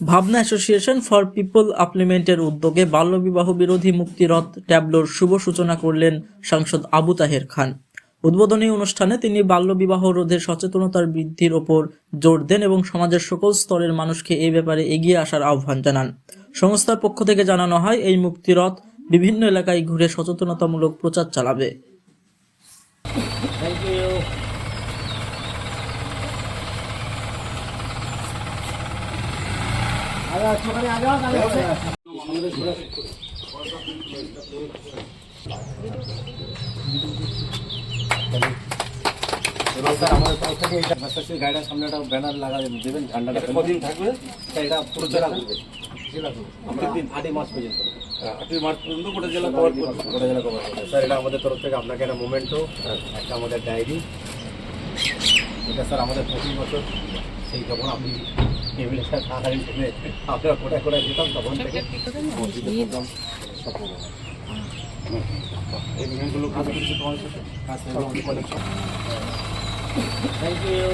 ভাবনা association for people আপলিমেন্টের উদ্যোগে বাল্যবিবাহ বিরোধী মুক্তিরথ ট্যাবলোর শুভ সূচনা করলেন সাংসদ আবু তাহের খান। উদ্বোধনী অনুষ্ঠানে তিনি বাল্যবিবাহ রোধে সচেতনতার বৃদ্ধির ওপর জোর দেন এবং সমাজের সকল স্তরের মানুষকে এই ব্যাপারে এগিয়ে আসার আহ্বান জানান। সংস্থার পক্ষ থেকে জানানো হয়, এই মুক্তিরথ বিভিন্ন এলাকায় ঘুরে সচেতনতামূলক প্রচার চালাবে। আমাদের তরফ থেকে এটা মেসেজের গাইডের সামনে একটা ব্যানার লাগা দেবেন, ঝান্ডাটা কতদিন থাকবে এটা পুরো জেলা ঘুরবে। আমরা 8 মার্চ পর্যন্ত 8 মার্চ পর্যন্ত গোটা জেলা কভার করব। স্যার এটা আমাদের তরফ থেকে আপনাকে একটা মোমেন্টো, একটা আমাদের ডায়েরি, এটা স্যার আমাদের প্রতি বছর সেই যখন আপনি টেবিলের সাথে থাকাকালীন সময়ে আপনারা কোটায় যেতাম তখন থেকে মসজিদে প্রোগ্রাম সব প্রোগ্রাম এই ইভেন্টগুলো কাজ করছে তোমার সাথে কাজ করে। Thank you.